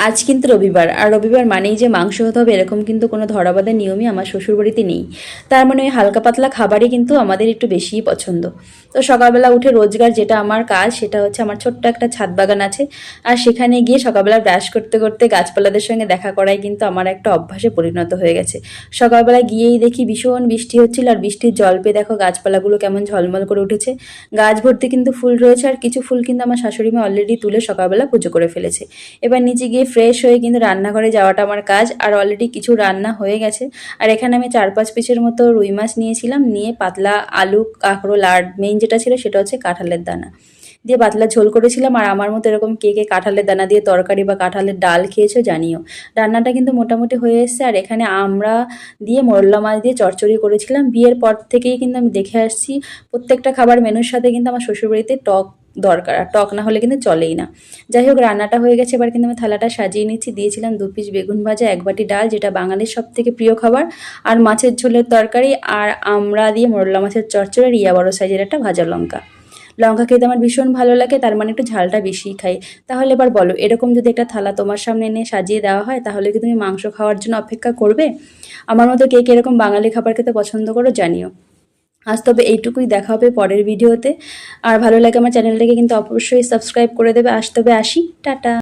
আজ কিন্তু রবিবার, আর রবিবার মানেই যে মাংস হতে হবে এরকম কিন্তু কোনো ধরাবাঁধা নিয়মই আমার শ্বশুরবাড়িতে নেই। তার মানে ওই হালকা পাতলা খাবারই কিন্তু আমাদের একটু বেশিই পছন্দ। তো সকালবেলা উঠে রোজগার যেটা আমার কাজ সেটা হচ্ছে, আমার ছোট্ট একটা ছাদ বাগান আছে, আর সেখানে গিয়ে সকালবেলা ব্রাশ করতে করতে গাছপালাদের সঙ্গে দেখা করাই কিন্তু আমার একটা অভ্যাসে পরিণত হয়ে গেছে। সকালবেলা গিয়েই দেখি ভীষণ বৃষ্টি হচ্ছিল, আর বৃষ্টির জল পেয়ে দেখো গাছপালাগুলো কেমন ঝলমল করে উঠেছে। গাছ ভর্তি কিন্তু ফুল রয়েছে, আর কিছু ফুল কিন্তু আমার শাশুড়ি মা অলরেডি তুলে সকালবেলা পুজো করে ফেলেছে। এবার নিচে গিয়ে ফ্রেশ হয়ে কিন্তু রান্নাঘরে যাওয়াটা আমার কাজ, আর অলরেডি কিছু রান্না হয়ে গেছে। আর এখানে আমি 4-5 পিসের মতো রুই মাছ নিয়েছিলাম, নিয়ে পাতলা আলু কাঁকরোল, আর মেইন যেটা ছিল সেটা হচ্ছে কাঁঠালের দানা দিয়ে পাতলা ঝোল করেছিলাম। আর আমার মতো এরকম কে কে কাঁঠালের দানা দিয়ে তরকারি বা কাঁঠালের ডাল খেয়েছো জানিও। রান্নাটা কিন্তু মোটামুটি হয়ে এসছে। আর এখানে আমরা দিয়ে মোরলা মাছ দিয়ে চচ্চড়ি করেছিলাম। বিয়ের পর থেকেই কিন্তু আমি দেখে আসছি প্রত্যেকটা খাবার মেনুর সাথে কিন্তু আমার শ্বশুরবাড়িতে টক দরকার, আর টক না হলে কিন্তু চলেই না। যাই হোক, রান্নাটা হয়ে গেছে, এবার কিন্তু আমি থালাটা সাজিয়ে নিচ্ছি। দিয়েছিলাম 2 পিস বেগুন ভাজা, 1 বাটি ডাল, যেটা বাঙালির সব থেকে প্রিয় খাবার, আর মাছের ঝোলের তরকারি, আর আমরা দিয়ে মোরলা মাছের চচ্চড়ি, আর ইয়া বড় সাইজের একটা ভাজা লঙ্কা। লঙ্কা খেতে আমার ভীষণ ভালো লাগে, তার মানে একটু ঝালটা বেশিই খাই। তাহলে এবার বলো, এরকম যদি একটা থালা তোমার সামনে এনে সাজিয়ে দেওয়া হয়, তাহলে কি তুমি মাংস খাওয়ার জন্য অপেক্ষা করবে? আমার মতো কে কে এরকম বাঙালি খাবার খেতে পছন্দ করো জানিও। আজ তবে এইটুকুই, দেখা হবে পরের ভিডিওতে। আর ভালো লাগে আমার চ্যানেলটাকে কিন্তু অবশ্যই সাবস্ক্রাইব করে দেবে। আজ তবে আসি, টাটা।